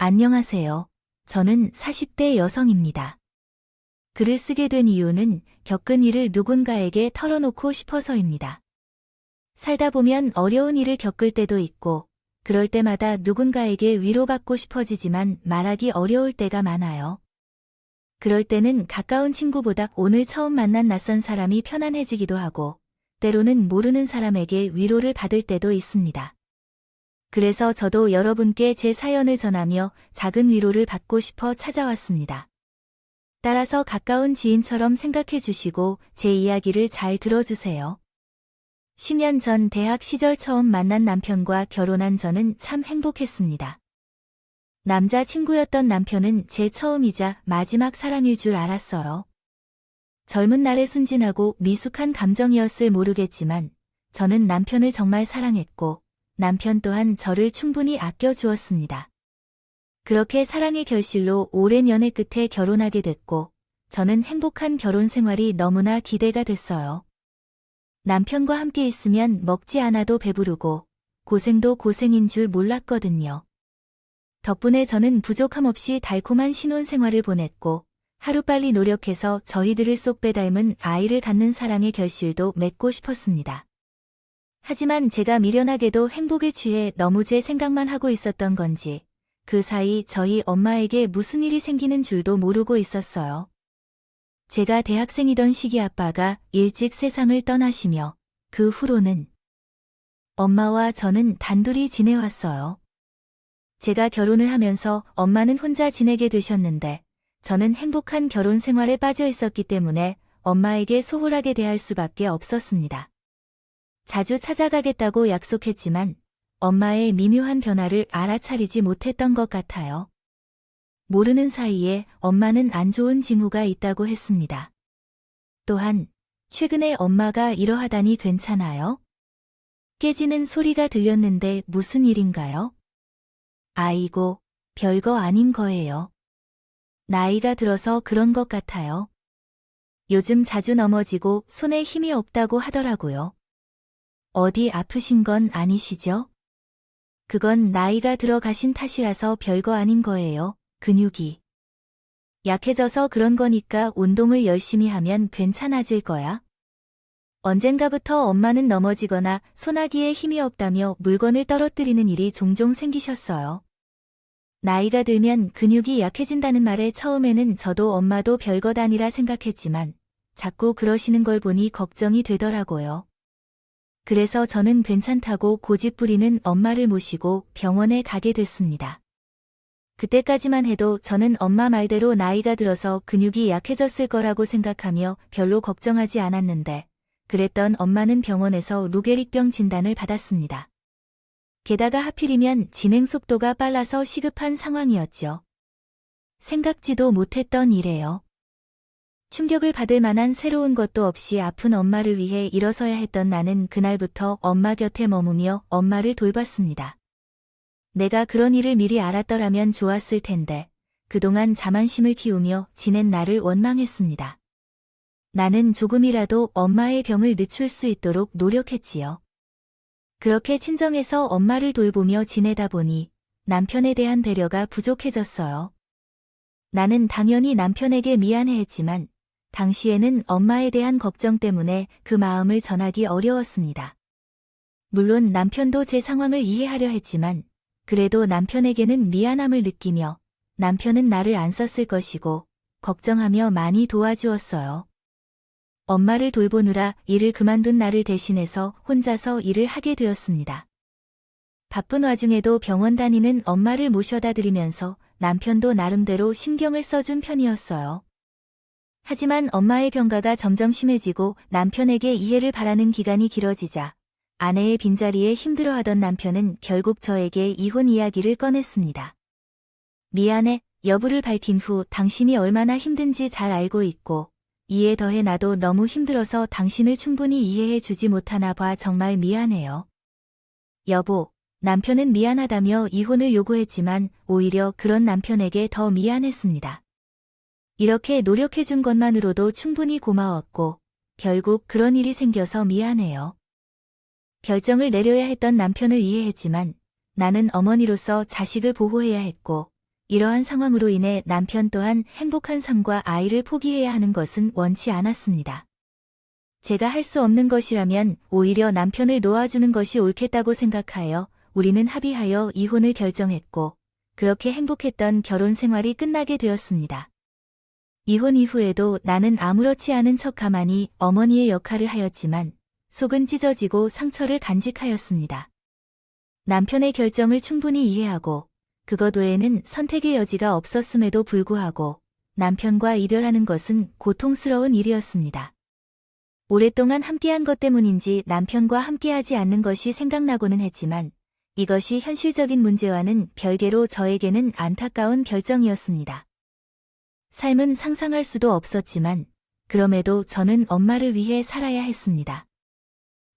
안녕하세요. 저는 40대 여성입니다. 글을 쓰게 된 이유는 겪은 일을 누군가에게 털어놓고 싶어서입니다. 살다 보면 어려운 일을 겪을 때도 있고, 그럴 때마다 누군가에게 위로받고 싶어지지만 말하기 어려울 때가 많아요. 그럴 때는 가까운 친구보다 오늘 처음 만난 낯선 사람이 편안해지기도 하고, 때로는 모르는 사람에게 위로를 받을 때도 있습니다. 그래서 저도 여러분께 제 사연을 전하며 작은 위로를 받고 싶어 찾아왔습니다. 따라서 가까운 지인처럼 생각해 주시고 제 이야기를 잘 들어주세요. 10년 전 대학 시절 처음 만난 남편과 결혼한 저는 참 행복했습니다. 남자친구였던 남편은 제 처음이자 마지막 사랑일 줄 알았어요. 젊은 날의 순진하고 미숙한 감정이었을 모르겠지만 저는 남편을 정말 사랑했고 남편 또한 저를 충분히 아껴주었습니다. 그렇게 사랑의 결실로 오랜 연애 끝에 결혼하게 됐고 저는 행복한 결혼 생활이 너무나 기대가 됐어요. 남편과 함께 있으면 먹지 않아도 배부르고 고생도 고생인 줄 몰랐거든요. 덕분에 저는 부족함 없이 달콤한 신혼생활을 보냈고 하루빨리 노력해서 저희들을 쏙 빼닮은 아이를 갖는 사랑의 결실도 맺고 싶었습니다. 하지만 제가 미련하게도 행복에 취해 너무 제 생각만 하고 있었던 건지 그 사이 저희 엄마에게 무슨 일이 생기는 줄도 모르고 있었어요. 제가 대학생이던 시기 아빠가 일찍 세상을 떠나시며 그 후로는 엄마와 저는 단둘이 지내왔어요. 제가 결혼을 하면서 엄마는 혼자 지내게 되셨는데 저는 행복한 결혼 생활에 빠져 있었기 때문에 엄마에게 소홀하게 대할 수밖에 없었습니다. 자주 찾아가겠다고 약속했지만 엄마의 미묘한 변화를 알아차리지 못했던 것 같아요. 모르는 사이에 엄마는 안 좋은 징후가 있다고 했습니다. 또한 최근에 엄마가 이러하다니 괜찮아요? 깨지는 소리가 들렸는데 무슨 일인가요? 아이고, 별거 아닌 거예요. 나이가 들어서 그런 것 같아요. 요즘 자주 넘어지고 손에 힘이 없다고 하더라고요. 어디 아프신 건 아니시죠? 그건 나이가 들어가신 탓이라서 별거 아닌 거예요. 근육이 약해져서 그런 거니까 운동을 열심히 하면 괜찮아질 거야. 언젠가부터 엄마는 넘어지거나 손아귀에 힘이 없다며 물건을 떨어뜨리는 일이 종종 생기셨어요. 나이가 들면 근육이 약해진다는 말에 처음에는 저도 엄마도 별것 아니라 생각했지만 자꾸 그러시는 걸 보니 걱정이 되더라고요. 그래서 저는 괜찮다고 고집부리는 엄마를 모시고 병원에 가게 됐습니다. 그때까지만 해도 저는 엄마 말대로 나이가 들어서 근육이 약해졌을 거라고 생각하며 별로 걱정하지 않았는데 그랬던 엄마는 병원에서 루게릭병 진단을 받았습니다. 게다가 하필이면 진행 속도가 빨라서 시급한 상황이었죠. 생각지도 못했던 일이에요. 충격을 받을 만한 새로운 것도 없이 아픈 엄마를 위해 일어서야 했던 나는 그날부터 엄마 곁에 머무며 엄마를 돌봤습니다. 내가 그런 일을 미리 알았더라면 좋았을 텐데 그동안 자만심을 키우며 지낸 나를 원망했습니다. 나는 조금이라도 엄마의 병을 늦출 수 있도록 노력했지요. 그렇게 친정에서 엄마를 돌보며 지내다 보니 남편에 대한 배려가 부족해졌어요. 나는 당연히 남편에게 미안해했지만 당시에는 엄마에 대한 걱정 때문에 그 마음을 전하기 어려웠습니다. 물론 남편도 제 상황을 이해하려 했지만 그래도 남편에게는 미안함을 느끼며 남편은 나를 안 썼을 것이고 걱정하며 많이 도와주었어요. 엄마를 돌보느라 일을 그만둔 나를 대신해서 혼자서 일을 하게 되었습니다. 바쁜 와중에도 병원 다니는 엄마를 모셔다 드리면서 남편도 나름대로 신경을 써준 편이었어요. 하지만 엄마의 병가가 점점 심해지고 남편에게 이해를 바라는 기간이 길어지자 아내의 빈자리에 힘들어하던 남편은 결국 저에게 이혼 이야기를 꺼냈습니다. 미안해, 여부를 밝힌 후 당신이 얼마나 힘든지 잘 알고 있고 이에 더해 나도 너무 힘들어서 당신을 충분히 이해해 주지 못하나 봐 정말 미안해요. 여보, 남편은 미안하다며 이혼을 요구했지만 오히려 그런 남편에게 더 미안했습니다. 이렇게 노력해준 것만으로도 충분히 고마웠고 결국 그런 일이 생겨서 미안해요. 결정을 내려야 했던 남편을 이해했지만 나는 어머니로서 자식을 보호해야 했고 이러한 상황으로 인해 남편 또한 행복한 삶과 아이를 포기해야 하는 것은 원치 않았습니다. 제가 할 수 없는 것이라면 오히려 남편을 놓아주는 것이 옳겠다고 생각하여 우리는 합의하여 이혼을 결정했고, 그렇게 행복했던 결혼 생활이 끝나게 되었습니다. 이혼 이후에도 나는 아무렇지 않은 척 가만히 어머니의 역할을 하였지만 속은 찢어지고 상처를 간직하였습니다. 남편의 결정을 충분히 이해하고 그것 외에는 선택의 여지가 없었음에도 불구하고 남편과 이별하는 것은 고통스러운 일이었습니다. 오랫동안 함께한 것 때문인지 남편과 함께하지 않는 것이 생각나고는 했지만 이것이 현실적인 문제와는 별개로 저에게는 안타까운 결정이었습니다. 삶은 상상할 수도 없었지만 그럼에도 저는 엄마를 위해 살아야 했습니다.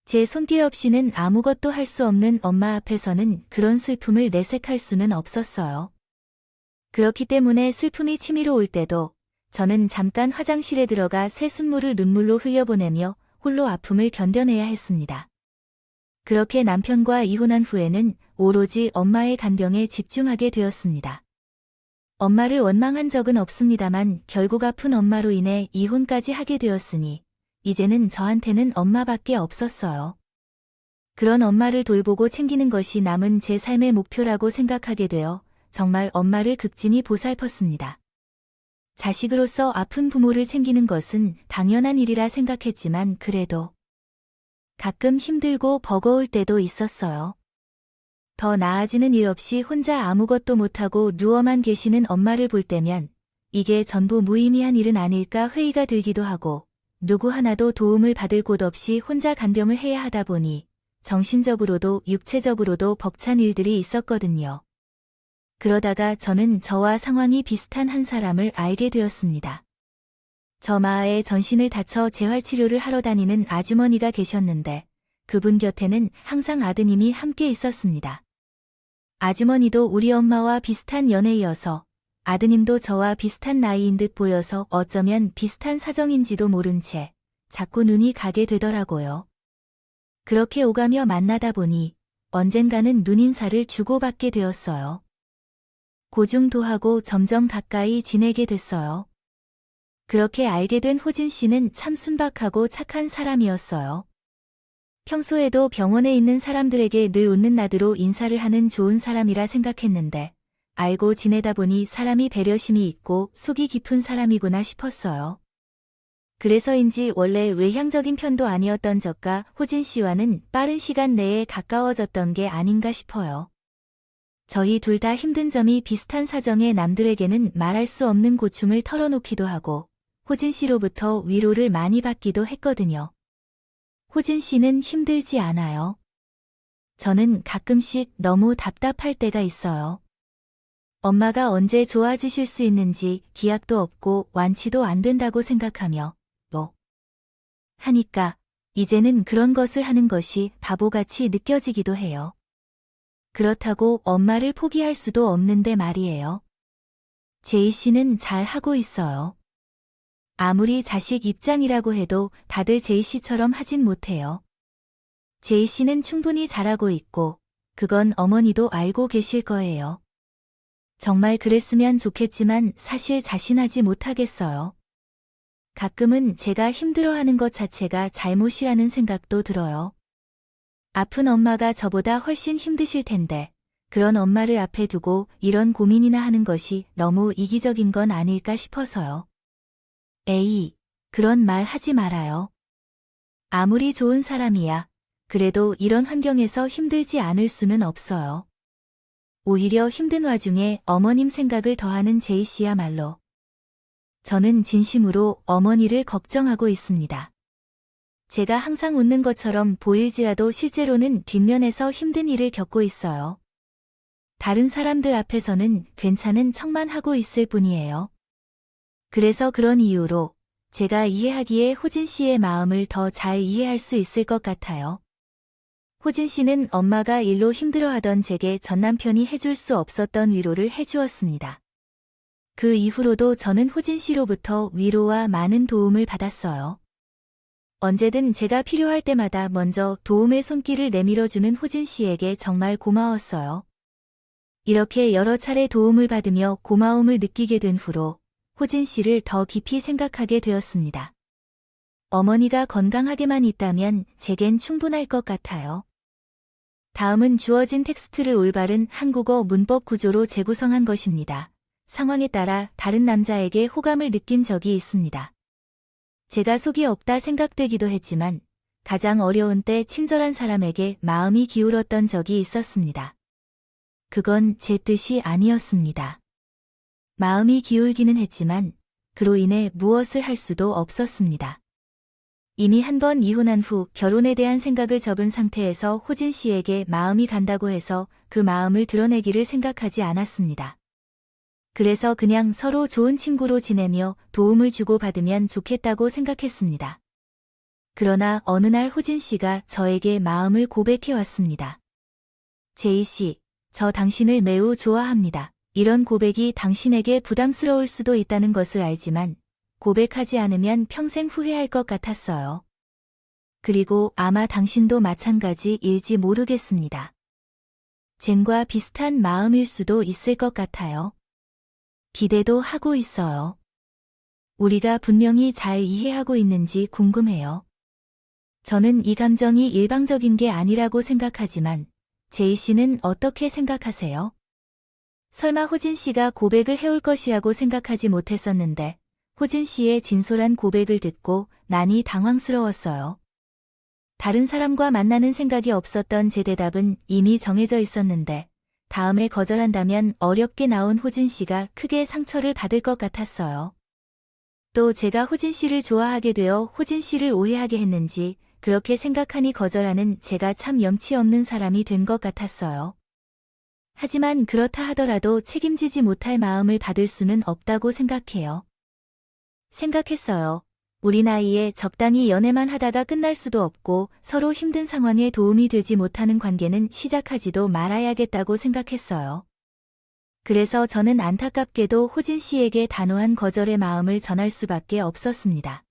제 손길 없이는 아무것도 할 수 없는 엄마 앞에서는 그런 슬픔을 내색할 수는 없었어요. 그렇기 때문에 슬픔이 치밀어 올 때도 저는 잠깐 화장실에 들어가 새순물을 눈물로 흘려보내며 홀로 아픔을 견뎌내야 했습니다. 그렇게 남편과 이혼한 후에는 오로지 엄마의 간병에 집중하게 되었습니다. 엄마를 원망한 적은 없습니다만 결국 아픈 엄마로 인해 이혼까지 하게 되었으니 이제는 저한테는 엄마밖에 없었어요. 그런 엄마를 돌보고 챙기는 것이 남은 제 삶의 목표라고 생각하게 되어 정말 엄마를 극진히 보살폈습니다. 자식으로서 아픈 부모를 챙기는 것은 당연한 일이라 생각했지만 그래도 가끔 힘들고 버거울 때도 있었어요. 더 나아지는 일 없이 혼자 아무것도 못하고 누워만 계시는 엄마를 볼 때면 이게 전부 무의미한 일은 아닐까 회의가 들기도 하고 누구 하나도 도움을 받을 곳 없이 혼자 간병을 해야 하다 보니 정신적으로도 육체적으로도 벅찬 일들이 있었거든요. 그러다가 저는 저와 상황이 비슷한 한 사람을 알게 되었습니다. 저 마하에 전신을 다쳐 재활치료를 하러 다니는 아주머니가 계셨는데 그분 곁에는 항상 아드님이 함께 있었습니다. 아주머니도 우리 엄마와 비슷한 연애이어서 아드님도 저와 비슷한 나이인 듯 보여서 어쩌면 비슷한 사정인지도 모른 채 자꾸 눈이 가게 되더라고요. 그렇게 오가며 만나다 보니 언젠가는 눈인사를 주고받게 되었어요. 고중도하고 점점 가까이 지내게 됐어요. 그렇게 알게 된 호진 씨는 참 순박하고 착한 사람이었어요. 평소에도 병원에 있는 사람들에게 늘 웃는 나드로 인사를 하는 좋은 사람이라 생각했는데 알고 지내다 보니 사람이 배려심이 있고 속이 깊은 사람이구나 싶었어요. 그래서인지 원래 외향적인 편도 아니었던 저가 호진 씨와는 빠른 시간 내에 가까워졌던 게 아닌가 싶어요. 저희 둘 다 힘든 점이 비슷한 사정에 남들에게는 말할 수 없는 고충을 털어놓기도 하고 호진 씨로부터 위로를 많이 받기도 했거든요. 호진 씨는 힘들지 않아요. 저는 가끔씩 너무 답답할 때가 있어요. 엄마가 언제 좋아지실 수 있는지 기약도 없고 완치도 안 된다고 생각하며 또 하니까 이제는 그런 것을 하는 것이 바보같이 느껴지기도 해요. 그렇다고 엄마를 포기할 수도 없는데 말이에요. 제이 씨는 잘 하고 있어요. 아무리 자식 입장이라고 해도 다들 제이 씨처럼 하진 못해요. 제이 씨는 충분히 잘하고 있고 그건 어머니도 알고 계실 거예요. 정말 그랬으면 좋겠지만 사실 자신하지 못하겠어요. 가끔은 제가 힘들어하는 것 자체가 잘못이라는 생각도 들어요. 아픈 엄마가 저보다 훨씬 힘드실 텐데 그런 엄마를 앞에 두고 이런 고민이나 하는 것이 너무 이기적인 건 아닐까 싶어서요. 에이, 그런 말 하지 말아요. 아무리 좋은 사람이야. 그래도 이런 환경에서 힘들지 않을 수는 없어요. 오히려 힘든 와중에 어머님 생각을 더하는 제이 씨야말로. 저는 진심으로 어머니를 걱정하고 있습니다. 제가 항상 웃는 것처럼 보일지라도 실제로는 뒷면에서 힘든 일을 겪고 있어요. 다른 사람들 앞에서는 괜찮은 척만 하고 있을 뿐이에요. 그래서 그런 이유로 제가 이해하기에 호진 씨의 마음을 더 잘 이해할 수 있을 것 같아요. 호진 씨는 엄마가 일로 힘들어하던 제게 전 남편이 해줄 수 없었던 위로를 해주었습니다. 그 이후로도 저는 호진 씨로부터 위로와 많은 도움을 받았어요. 언제든 제가 필요할 때마다 먼저 도움의 손길을 내밀어주는 호진 씨에게 정말 고마웠어요. 이렇게 여러 차례 도움을 받으며 고마움을 느끼게 된 후로 호진 씨를 더 깊이 생각하게 되었습니다. 어머니가 건강하게만 있다면 제겐 충분할 것 같아요. 다음은 주어진 텍스트를 올바른 한국어 문법 구조로 재구성한 것입니다. 상황에 따라 다른 남자에게 호감을 느낀 적이 있습니다. 제가 속이 없다 생각되기도 했지만 가장 어려운 때 친절한 사람에게 마음이 기울었던 적이 있었습니다. 그건 제 뜻이 아니었습니다. 마음이 기울기는 했지만 그로 인해 무엇을 할 수도 없었습니다. 이미 한 번 이혼한 후 결혼에 대한 생각을 접은 상태에서 호진 씨에게 마음이 간다고 해서 그 마음을 드러내기를 생각하지 않았습니다. 그래서 그냥 서로 좋은 친구로 지내며 도움을 주고받으면 좋겠다고 생각했습니다. 그러나 어느 날 호진 씨가 저에게 마음을 고백해왔습니다. 제이 씨, 저 당신을 매우 좋아합니다. 이런 고백이 당신에게 부담스러울 수도 있다는 것을 알지만 고백하지 않으면 평생 후회할 것 같았어요. 그리고 아마 당신도 마찬가지일지 모르겠습니다. 젠과 비슷한 마음일 수도 있을 것 같아요. 기대도 하고 있어요. 우리가 분명히 잘 이해하고 있는지 궁금해요. 저는 이 감정이 일방적인 게 아니라고 생각하지만 제이 씨는 어떻게 생각하세요? 설마 호진 씨가 고백을 해올 것이라고 생각하지 못했었는데 호진 씨의 진솔한 고백을 듣고 난이 당황스러웠어요. 다른 사람과 만나는 생각이 없었던 제 대답은 이미 정해져 있었는데 다음에 거절한다면 어렵게 나온 호진 씨가 크게 상처를 받을 것 같았어요. 또 제가 호진 씨를 좋아하게 되어 호진 씨를 오해하게 했는지 그렇게 생각하니 거절하는 제가 참 염치 없는 사람이 된 것 같았어요. 하지만 그렇다 하더라도 책임지지 못할 마음을 받을 수는 없다고 생각해요. 생각했어요. 우리 나이에 적당히 연애만 하다가 끝날 수도 없고 서로 힘든 상황에 도움이 되지 못하는 관계는 시작하지도 말아야겠다고 생각했어요. 그래서 저는 안타깝게도 호진 씨에게 단호한 거절의 마음을 전할 수밖에 없었습니다.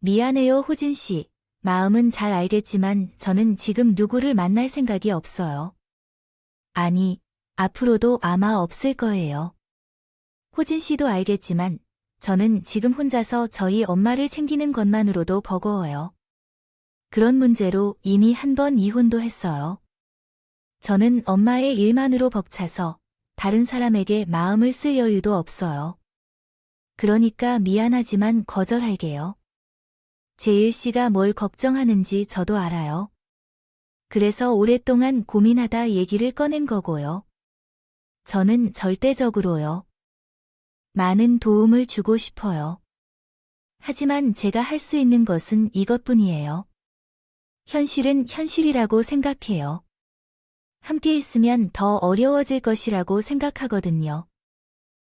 미안해요, 호진 씨. 마음은 잘 알겠지만 저는 지금 누구를 만날 생각이 없어요. 아니, 앞으로도 아마 없을 거예요. 호진 씨도 알겠지만 저는 지금 혼자서 저희 엄마를 챙기는 것만으로도 버거워요. 그런 문제로 이미 한 번 이혼도 했어요. 저는 엄마의 일만으로 벅차서 다른 사람에게 마음을 쓸 여유도 없어요. 그러니까 미안하지만 거절할게요. 제일 씨가 뭘 걱정하는지 저도 알아요. 그래서 오랫동안 고민하다 얘기를 꺼낸 거고요. 저는 절대적으로요. 많은 도움을 주고 싶어요. 하지만 제가 할 수 있는 것은 이것뿐이에요. 현실은 현실이라고 생각해요. 함께 있으면 더 어려워질 것이라고 생각하거든요.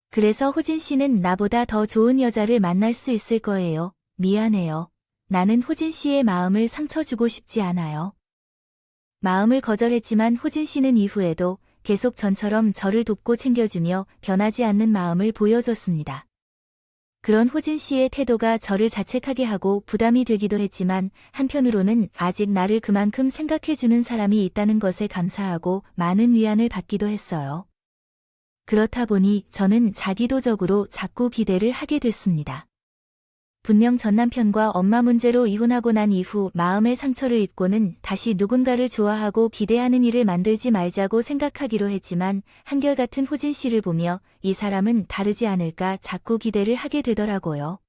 그래서 호진 씨는 나보다 더 좋은 여자를 만날 수 있을 거예요. 미안해요. 나는 호진 씨의 마음을 상처 주고 싶지 않아요. 마음을 거절했지만 호진 씨는 이후에도 계속 전처럼 저를 돕고 챙겨주며 변하지 않는 마음을 보여줬습니다. 그런 호진 씨의 태도가 저를 자책하게 하고 부담이 되기도 했지만 한편으로는 아직 나를 그만큼 생각해주는 사람이 있다는 것에 감사하고 많은 위안을 받기도 했어요. 그렇다 보니 저는 자기도적으로 자꾸 기대를 하게 됐습니다. 분명 전 남편과 엄마 문제로 이혼하고 난 이후 마음의 상처를 입고는 다시 누군가를 좋아하고 기대하는 일을 만들지 말자고 생각하기로 했지만 한결같은 호진 씨를 보며 이 사람은 다르지 않을까 자꾸 기대를 하게 되더라고요.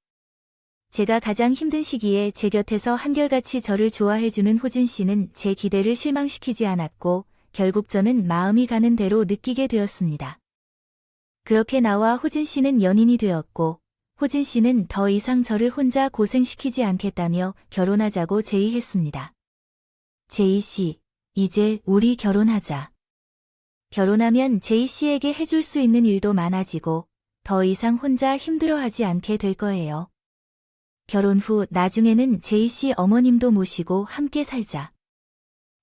제가 가장 힘든 시기에 제 곁에서 한결같이 저를 좋아해주는 호진 씨는 제 기대를 실망시키지 않았고 결국 저는 마음이 가는 대로 느끼게 되었습니다. 그렇게 나와 호진 씨는 연인이 되었고 호진 씨는 더 이상 저를 혼자 고생시키지 않겠다며 결혼하자고 제의했습니다. 제이 씨, 이제 우리 결혼하자. 결혼하면 제이 씨에게 해줄 수 있는 일도 많아지고 더 이상 혼자 힘들어하지 않게 될 거예요. 결혼 후 나중에는 제이 씨 어머님도 모시고 함께 살자.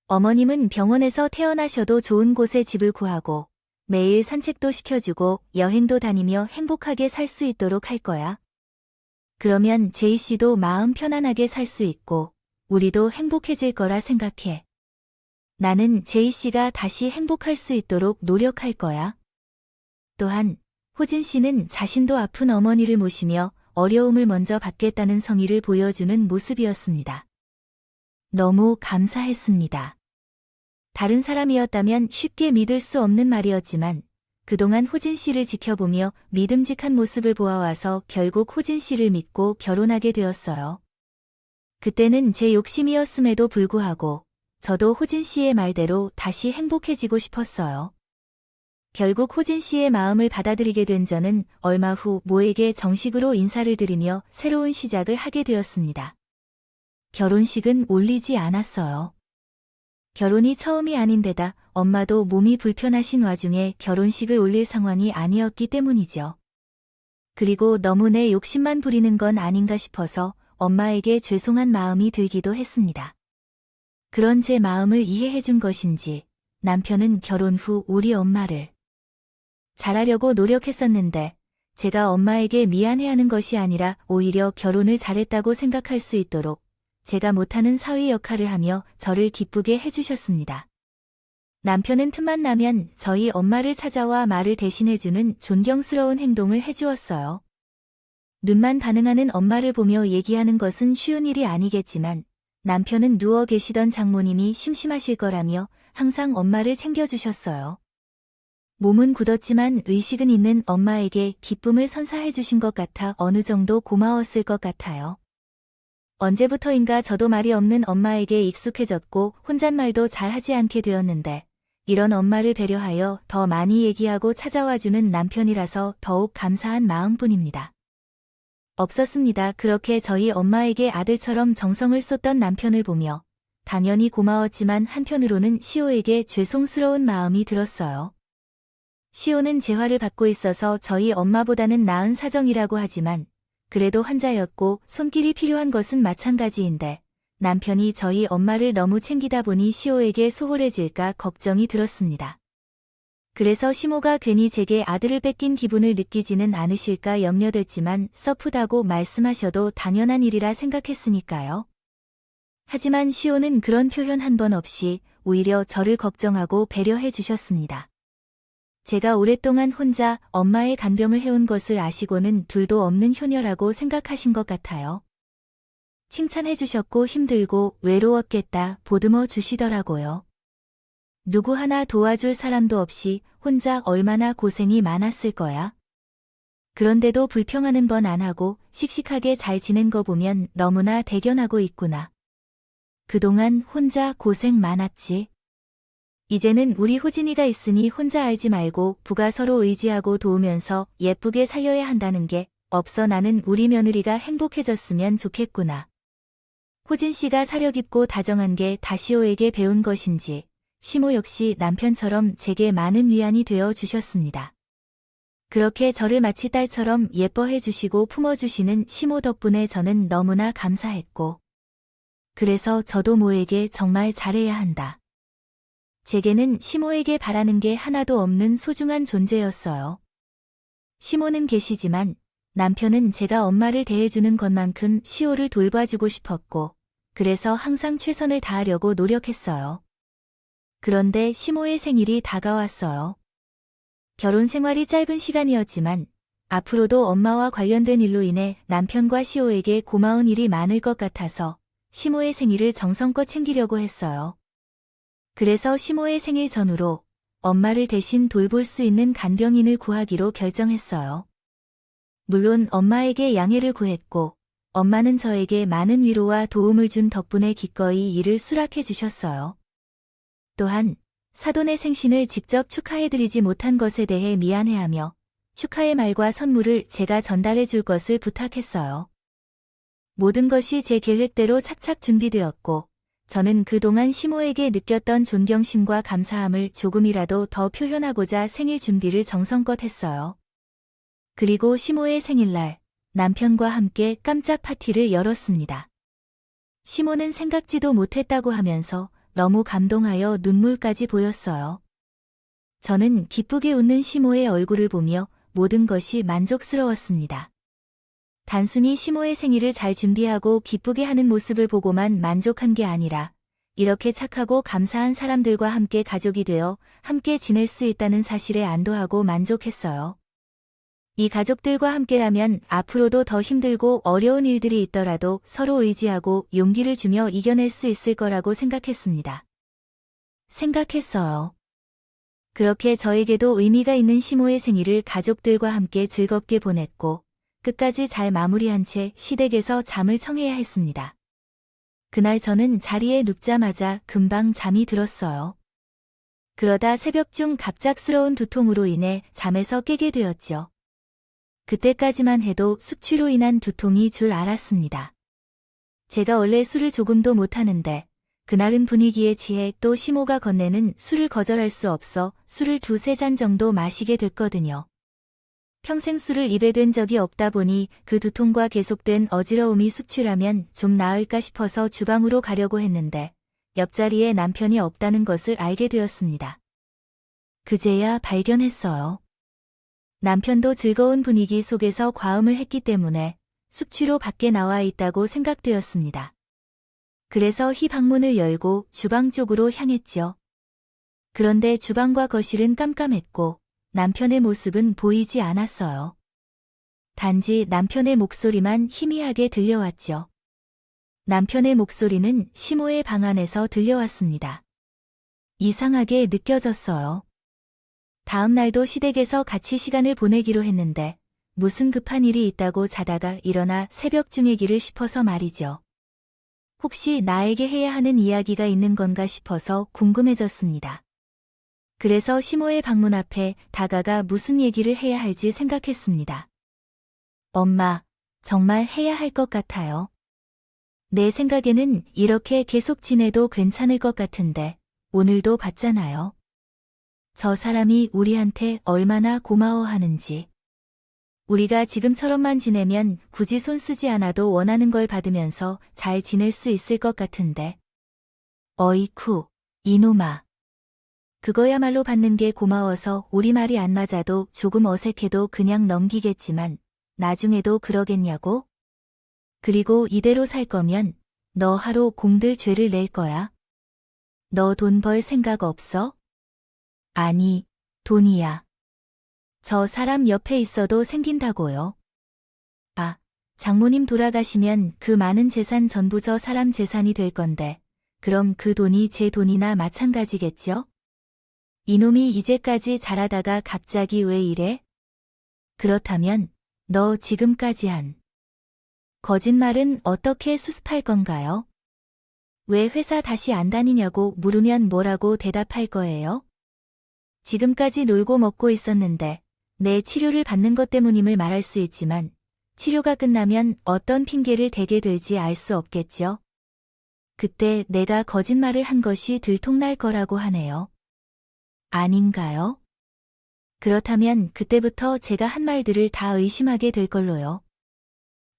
어머님은 병원에서 태어나셔도 좋은 곳에 집을 구하고 매일 산책도 시켜주고 여행도 다니며 행복하게 살 수 있도록 할 거야. 그러면 제이 씨도 마음 편안하게 살 수 있고 우리도 행복해질 거라 생각해. 나는 제이 씨가 다시 행복할 수 있도록 노력할 거야. 또한 호진 씨는 자신도 아픈 어머니를 모시며 어려움을 먼저 받겠다는 성의를 보여주는 모습이었습니다. 너무 감사했습니다. 다른 사람이었다면 쉽게 믿을 수 없는 말이었지만 그동안 호진 씨를 지켜보며 믿음직한 모습을 보아와서 결국 호진 씨를 믿고 결혼하게 되었어요. 그때는 제 욕심이었음에도 불구하고 저도 호진 씨의 말대로 다시 행복해지고 싶었어요. 결국 호진 씨의 마음을 받아들이게 된 저는 얼마 후 모에게 정식으로 인사를 드리며 새로운 시작을 하게 되었습니다. 결혼식은 올리지 않았어요. 결혼이 처음이 아닌데다 엄마도 몸이 불편하신 와중에 결혼식을 올릴 상황이 아니었기 때문이죠. 그리고 너무 내 욕심만 부리는 건 아닌가 싶어서 엄마에게 죄송한 마음이 들기도 했습니다. 그런 제 마음을 이해해준 것인지 남편은 결혼 후 우리 엄마를 잘하려고 노력했었는데 제가 엄마에게 미안해하는 것이 아니라 오히려 결혼을 잘했다고 생각할 수 있도록 제가 못하는 사위 역할을 하며 저를 기쁘게 해주셨습니다. 남편은 틈만 나면 저희 엄마를 찾아와 말을 대신해주는 존경스러운 행동을 해주었어요. 눈만 반응하는 엄마를 보며 얘기하는 것은 쉬운 일이 아니겠지만 남편은 누워 계시던 장모님이 심심하실 거라며 항상 엄마를 챙겨주셨어요. 몸은 굳었지만 의식은 있는 엄마에게 기쁨을 선사해 주신 것 같아 어느 정도 고마웠을 것 같아요. 언제부터인가 저도 말이 없는 엄마에게 익숙해졌고 혼잣말도 잘 하지 않게 되었는데 이런 엄마를 배려하여 더 많이 얘기하고 찾아와주는 남편이라서 더욱 감사한 마음뿐입니다. 없었습니다. 그렇게 저희 엄마에게 아들처럼 정성을 쏟던 남편을 보며 당연히 고마웠지만 한편으로는 시호에게 죄송스러운 마음이 들었어요. 시호는 재활을 받고 있어서 저희 엄마보다는 나은 사정이라고 하지만 그래도 환자였고 손길이 필요한 것은 마찬가지인데 남편이 저희 엄마를 너무 챙기다 보니 시호에게 소홀해질까 걱정이 들었습니다. 그래서 시모가 괜히 제게 아들을 뺏긴 기분을 느끼지는 않으실까 염려됐지만 섭프다고 말씀하셔도 당연한 일이라 생각했으니까요. 하지만 시호는 그런 표현 한 번 없이 오히려 저를 걱정하고 배려해 주셨습니다. 제가 오랫동안 혼자 엄마의 간병을 해온 것을 아시고는 둘도 없는 효녀라고 생각하신 것 같아요. 칭찬해 주셨고 힘들고 외로웠겠다 보듬어 주시더라고요. 누구 하나 도와줄 사람도 없이 혼자 얼마나 고생이 많았을 거야. 그런데도 불평하는 번 안 하고 씩씩하게 잘 지낸 거 보면 너무나 대견하고 있구나. 그동안 혼자 고생 많았지. 이제는 우리 호진이가 있으니 혼자 알지 말고 부가 서로 의지하고 도우면서 예쁘게 살려야 한다는 게 없어 나는 우리 며느리가 행복해졌으면 좋겠구나. 호진 씨가 사려 깊고 다정한 게 다시오에게 배운 것인지 시모 역시 남편처럼 제게 많은 위안이 되어 주셨습니다. 그렇게 저를 마치 딸처럼 예뻐해 주시고 품어주시는 시모 덕분에 저는 너무나 감사했고 그래서 저도 모에게 정말 잘해야 한다. 제게는 시모에게 바라는 게 하나도 없는 소중한 존재였어요. 시모는 계시지만 남편은 제가 엄마를 대해주는 것만큼 시호를 돌봐주고 싶었고 그래서 항상 최선을 다하려고 노력했어요. 그런데 시모의 생일이 다가왔어요. 결혼 생활이 짧은 시간이었지만 앞으로도 엄마와 관련된 일로 인해 남편과 시호에게 고마운 일이 많을 것 같아서 시모의 생일을 정성껏 챙기려고 했어요. 그래서 시모의 생일 전후로 엄마를 대신 돌볼 수 있는 간병인을 구하기로 결정했어요. 물론 엄마에게 양해를 구했고 엄마는 저에게 많은 위로와 도움을 준 덕분에 기꺼이 일을 수락해 주셨어요. 또한 사돈의 생신을 직접 축하해드리지 못한 것에 대해 미안해하며 축하의 말과 선물을 제가 전달해 줄 것을 부탁했어요. 모든 것이 제 계획대로 착착 준비되었고 저는 그동안 시모에게 느꼈던 존경심과 감사함을 조금이라도 더 표현하고자 생일 준비를 정성껏 했어요. 그리고 시모의 생일날 남편과 함께 깜짝 파티를 열었습니다. 시모는 생각지도 못했다고 하면서 너무 감동하여 눈물까지 보였어요. 저는 기쁘게 웃는 시모의 얼굴을 보며 모든 것이 만족스러웠습니다. 단순히 시모의 생일을 잘 준비하고 기쁘게 하는 모습을 보고만 만족한 게 아니라 이렇게 착하고 감사한 사람들과 함께 가족이 되어 함께 지낼 수 있다는 사실에 안도하고 만족했어요. 이 가족들과 함께라면 앞으로도 더 힘들고 어려운 일들이 있더라도 서로 의지하고 용기를 주며 이겨낼 수 있을 거라고 생각했습니다. 생각했어요. 그렇게 저에게도 의미가 있는 시모의 생일을 가족들과 함께 즐겁게 보냈고 끝까지 잘 마무리한 채 시댁에서 잠을 청해야 했습니다. 그날 저는 자리에 눕자마자 금방 잠이 들었어요. 그러다 새벽 중 갑작스러운 두통으로 인해 잠에서 깨게 되었죠. 그때까지만 해도 숙취로 인한 두통이 줄 알았습니다. 제가 원래 술을 조금도 못하는데 그날은 분위기에 취해 또 시모가 건네는 술을 거절할 수 없어 술을 2-3잔 정도 마시게 됐거든요. 평생 술을 입에 댄 적이 없다 보니 그 두통과 계속된 어지러움이 숙취라면 좀 나을까 싶어서 주방으로 가려고 했는데 옆자리에 남편이 없다는 것을 알게 되었습니다. 그제야 발견했어요. 남편도 즐거운 분위기 속에서 과음을 했기 때문에 숙취로 밖에 나와 있다고 생각되었습니다. 그래서 휘방문을 열고 주방 쪽으로 향했죠. 그런데 주방과 거실은 깜깜했고 남편의 모습은 보이지 않았어요. 단지 남편의 목소리만 희미하게 들려왔죠. 남편의 목소리는 시모의 방 안에서 들려왔습니다. 이상하게 느껴졌어요. 다음 날도 시댁에서 같이 시간을 보내기로 했는데 무슨 급한 일이 있다고 자다가 일어나 새벽 중이기를 싶어서 말이죠. 혹시 나에게 해야 하는 이야기가 있는 건가 싶어서 궁금해졌습니다. 그래서 시모의 방문 앞에 다가가 무슨 얘기를 해야 할지 생각했습니다. 엄마, 정말 해야 할 것 같아요. 내 생각에는 이렇게 계속 지내도 괜찮을 것 같은데 오늘도 봤잖아요. 저 사람이 우리한테 얼마나 고마워하는지. 우리가 지금처럼만 지내면 굳이 손 쓰지 않아도 원하는 걸 받으면서 잘 지낼 수 있을 것 같은데. 어이쿠, 이놈아. 그거야말로 받는 게 고마워서 우리말이 안 맞아도 조금 어색해도 그냥 넘기겠지만 나중에도 그러겠냐고? 그리고 이대로 살 거면 너 하루 공들 죄를 낼 거야. 너 돈 벌 생각 없어? 아니, 돈이야. 저 사람 옆에 있어도 생긴다고요. 아, 장모님 돌아가시면 그 많은 재산 전부 저 사람 재산이 될 건데 그럼 그 돈이 제 돈이나 마찬가지겠죠? 이놈이 이제까지 잘하다가 갑자기 왜 이래? 그렇다면 너 지금까지 한 거짓말은 어떻게 수습할 건가요? 왜 회사 다시 안 다니냐고 물으면 뭐라고 대답할 거예요? 지금까지 놀고 먹고 있었는데 내 치료를 받는 것 때문임을 말할 수 있지만 치료가 끝나면 어떤 핑계를 대게 될지 알 수 없겠죠? 그때 내가 거짓말을 한 것이 들통날 거라고 하네요. 아닌가요? 그렇다면 그때부터 제가 한 말들을 다 의심하게 될 걸로요.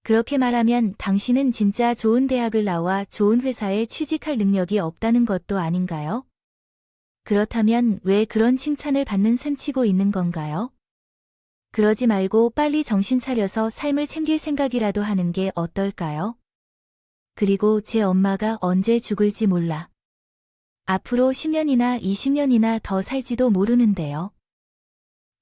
그렇게 말하면 당신은 진짜 좋은 대학을 나와 좋은 회사에 취직할 능력이 없다는 것도 아닌가요? 그렇다면 왜 그런 칭찬을 받는 셈치고 있는 건가요? 그러지 말고 빨리 정신 차려서 삶을 챙길 생각이라도 하는 게 어떨까요? 그리고 제 엄마가 언제 죽을지 몰라. 앞으로 10년이나 20년이나 더 살지도 모르는데요.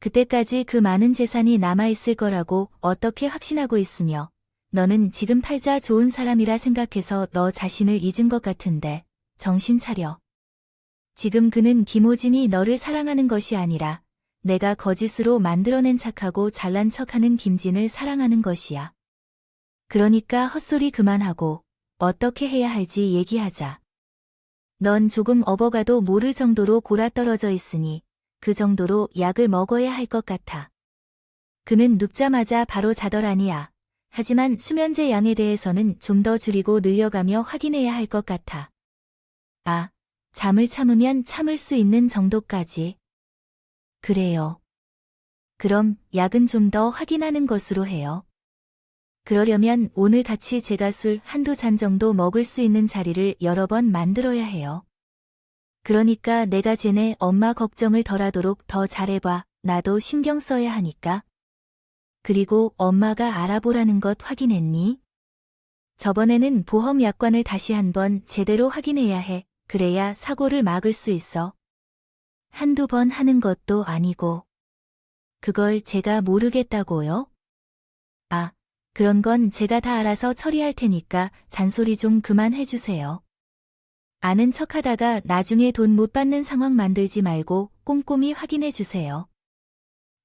그때까지 그 많은 재산이 남아있을 거라고 어떻게 확신하고 있으며 너는 지금 팔자 좋은 사람이라 생각해서 너 자신을 잊은 것 같은데 정신 차려. 지금 그는 김호진이 너를 사랑하는 것이 아니라 내가 거짓으로 만들어낸 착하고 잘난 척하는 김진을 사랑하는 것이야. 그러니까 헛소리 그만하고 어떻게 해야 할지 얘기하자. 넌 조금 업어가도 모를 정도로 골아떨어져 있으니 그 정도로 약을 먹어야 할 것 같아. 그는 눕자마자 바로 자더라니야. 하지만 수면제 양에 대해서는 좀 더 줄이고 늘려가며 확인해야 할 것 같아. 아, 잠을 참으면 참을 수 있는 정도까지. 그래요. 그럼 약은 좀 더 확인하는 것으로 해요. 그러려면 오늘 같이 제가 술 한두 잔 정도 먹을 수 있는 자리를 여러 번 만들어야 해요. 그러니까 내가 쟤네 엄마 걱정을 덜하도록 더 잘해봐. 나도 신경 써야 하니까. 그리고 엄마가 알아보라는 것 확인했니? 저번에는 보험 약관을 다시 한번 제대로 확인해야 해. 그래야 사고를 막을 수 있어. 한두 번 하는 것도 아니고. 그걸 제가 모르겠다고요? 아, 그런 건 제가 다 알아서 처리할 테니까 잔소리 좀 그만해주세요. 아는 척하다가 나중에 돈 못 받는 상황 만들지 말고 꼼꼼히 확인해주세요.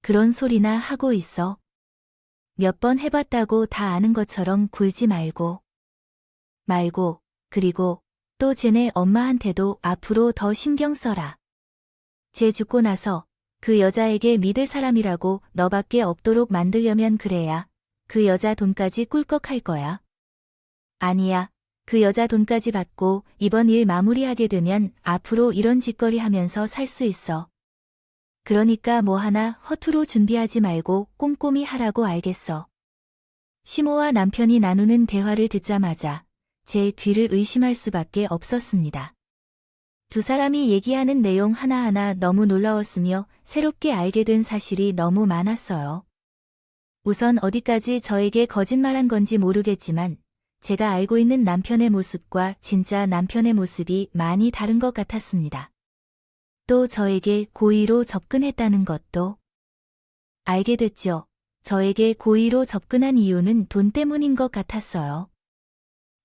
그런 소리나 하고 있어. 몇 번 해봤다고 다 아는 것처럼 굴지 말고. 그리고 또 쟤네 엄마한테도 앞으로 더 신경 써라. 쟤 죽고 나서 그 여자에게 믿을 사람이라고 너밖에 없도록 만들려면 그래야 그 여자 돈까지 꿀꺽할 거야. 아니야. 그 여자 돈까지 받고 이번 일 마무리하게 되면 앞으로 이런 짓거리 하면서 살 수 있어. 그러니까 뭐 하나 허투루 준비하지 말고 꼼꼼히 하라고 알겠어. 시모와 남편이 나누는 대화를 듣자마자 제 귀를 의심할 수밖에 없었습니다. 두 사람이 얘기하는 내용 하나하나 너무 놀라웠으며 새롭게 알게 된 사실이 너무 많았어요. 우선 어디까지 저에게 거짓말한 건지 모르겠지만 제가 알고 있는 남편의 모습과 진짜 남편의 모습이 많이 다른 것 같았습니다. 또 저에게 고의로 접근했다는 것도 알게 됐죠. 저에게 고의로 접근한 이유는 돈 때문인 것 같았어요.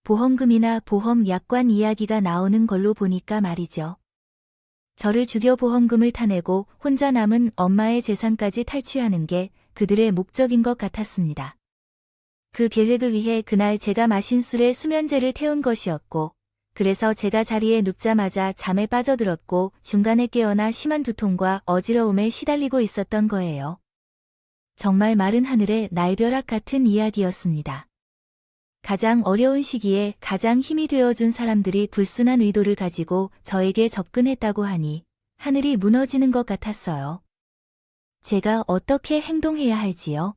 보험금이나 보험 약관 이야기가 나오는 걸로 보니까 말이죠. 저를 죽여 보험금을 타내고 혼자 남은 엄마의 재산까지 탈취하는 게 그들의 목적인 것 같았습니다. 그 계획을 위해 그날 제가 마신 술에 수면제를 태운 것이었고, 그래서 제가 자리에 눕자마자 잠에 빠져들었고 중간에 깨어나 심한 두통과 어지러움에 시달리고 있었던 거예요. 정말 마른 하늘의 날벼락 같은 이야기였습니다. 가장 어려운 시기에 가장 힘이 되어준 사람들이 불순한 의도를 가지고 저에게 접근했다고 하니 하늘이 무너지는 것 같았어요. 제가 어떻게 행동해야 할지요?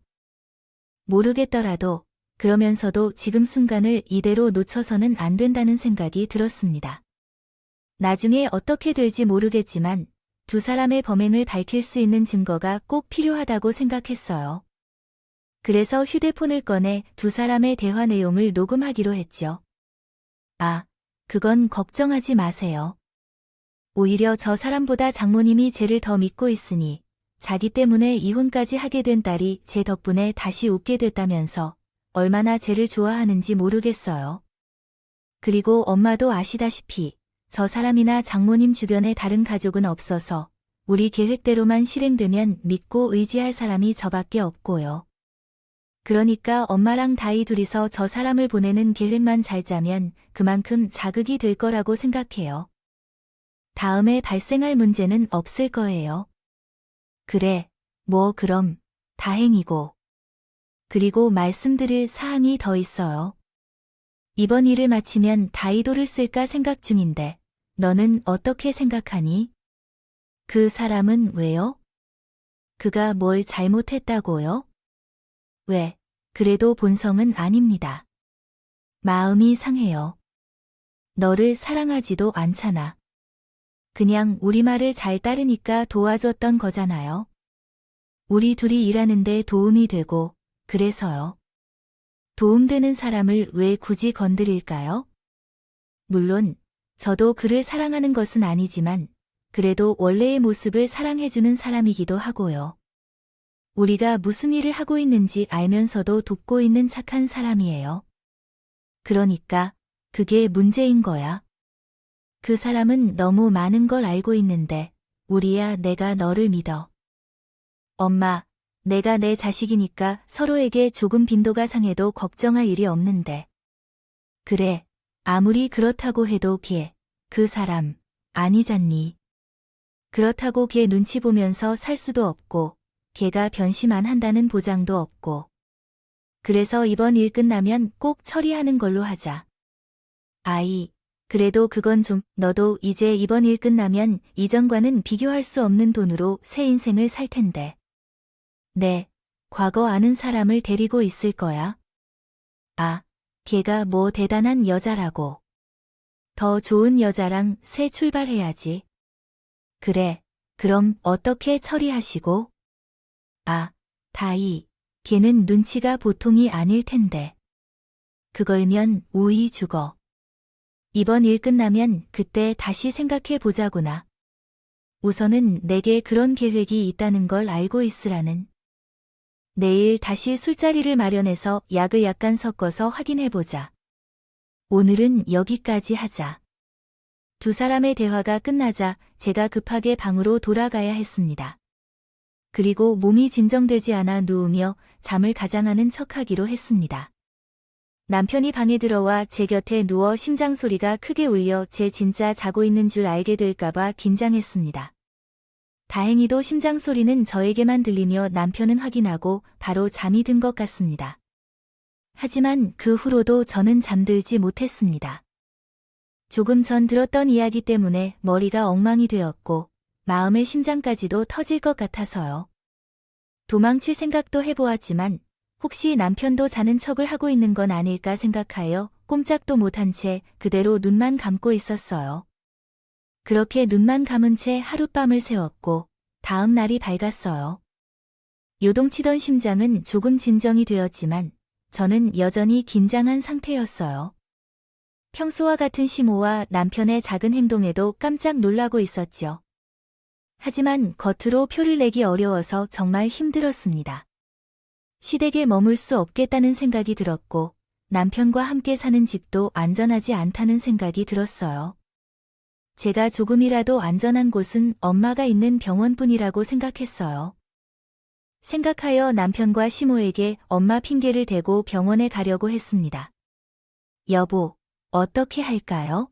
모르겠더라도 그러면서도 지금 순간을 이대로 놓쳐서는 안 된다는 생각이 들었습니다. 나중에 어떻게 될지 모르겠지만 두 사람의 범행을 밝힐 수 있는 증거가 꼭 필요하다고 생각했어요. 그래서 휴대폰을 꺼내 두 사람의 대화 내용을 녹음하기로 했죠. 아, 그건 걱정하지 마세요. 오히려 저 사람보다 장모님이 쟤를 더 믿고 있으니 자기 때문에 이혼까지 하게 된 딸이 제 덕분에 다시 웃게 됐다면서 얼마나 쟤를 좋아하는지 모르겠어요. 그리고 엄마도 아시다시피 저 사람이나 장모님 주변에 다른 가족은 없어서 우리 계획대로만 실행되면 믿고 의지할 사람이 저밖에 없고요. 그러니까 엄마랑 다이 둘이서 저 사람을 보내는 계획만 잘 짜면 그만큼 자극이 될 거라고 생각해요. 다음에 발생할 문제는 없을 거예요. 그래, 뭐 그럼 다행이고. 그리고 말씀드릴 사항이 더 있어요. 이번 일을 마치면 다이도를 쓸까 생각 중인데 너는 어떻게 생각하니? 그 사람은 왜요? 그가 뭘 잘못했다고요? 왜? 그래도 본성은 아닙니다. 마음이 상해요. 너를 사랑하지도 않잖아. 그냥 우리 말을 잘 따르니까 도와줬던 거잖아요. 우리 둘이 일하는데 도움이 되고 그래서요. 도움되는 사람을 왜 굳이 건드릴까요? 물론 저도 그를 사랑하는 것은 아니지만 그래도 원래의 모습을 사랑해주는 사람이기도 하고요. 우리가 무슨 일을 하고 있는지 알면서도 돕고 있는 착한 사람이에요. 그러니까 그게 문제인 거야. 그 사람은 너무 많은 걸 알고 있는데 우리야 내가 너를 믿어. 엄마, 내가 내 자식이니까 서로에게 조금 빈도가 상해도 걱정할 일이 없는데. 그래, 아무리 그렇다고 해도 그 사람 아니잖니. 그렇다고 걔 눈치 보면서 살 수도 없고 걔가 변심 안 한다는 보장도 없고. 그래서 이번 일 끝나면 꼭 처리하는 걸로 하자. 아이, 그래도 그건 좀, 너도 이제 이번 일 끝나면 이전과는 비교할 수 없는 돈으로 새 인생을 살 텐데. 네, 과거 아는 사람을 데리고 있을 거야. 아, 걔가 뭐 대단한 여자라고. 더 좋은 여자랑 새 출발해야지. 그래, 그럼 어떻게 처리하시고? 아, 다이, 걔는 눈치가 보통이 아닐 텐데. 그걸면 우이 죽어. 이번 일 끝나면 그때 다시 생각해 보자구나. 우선은 내게 그런 계획이 있다는 걸 알고 있으라는. 내일 다시 술자리를 마련해서 약을 약간 섞어서 확인해 보자. 오늘은 여기까지 하자. 두 사람의 대화가 끝나자 제가 급하게 방으로 돌아가야 했습니다. 그리고 몸이 진정되지 않아 누우며 잠을 가장하는 척하기로 했습니다. 남편이 방에 들어와 제 곁에 누워 심장 소리가 크게 울려 제 진짜 자고 있는 줄 알게 될까봐 긴장했습니다. 다행히도 심장 소리는 저에게만 들리며 남편은 확인하고 바로 잠이 든 것 같습니다. 하지만 그 후로도 저는 잠들지 못했습니다. 조금 전 들었던 이야기 때문에 머리가 엉망이 되었고 마음의 심장까지도 터질 것 같아서요. 도망칠 생각도 해보았지만 혹시 남편도 자는 척을 하고 있는 건 아닐까 생각하여 꼼짝도 못한 채 그대로 눈만 감고 있었어요. 그렇게 눈만 감은 채 하룻밤을 새웠고 다음 날이 밝았어요. 요동치던 심장은 조금 진정이 되었지만 저는 여전히 긴장한 상태였어요. 평소와 같은 심호와 남편의 작은 행동에도 깜짝 놀라고 있었죠. 하지만 겉으로 표를 내기 어려워서 정말 힘들었습니다. 시댁에 머물 수 없겠다는 생각이 들었고 남편과 함께 사는 집도 안전하지 않다는 생각이 들었어요. 제가 조금이라도 안전한 곳은 엄마가 있는 병원뿐이라고 생각했어요. 생각하여 남편과 시모에게 엄마 핑계를 대고 병원에 가려고 했습니다. 여보, 어떻게 할까요?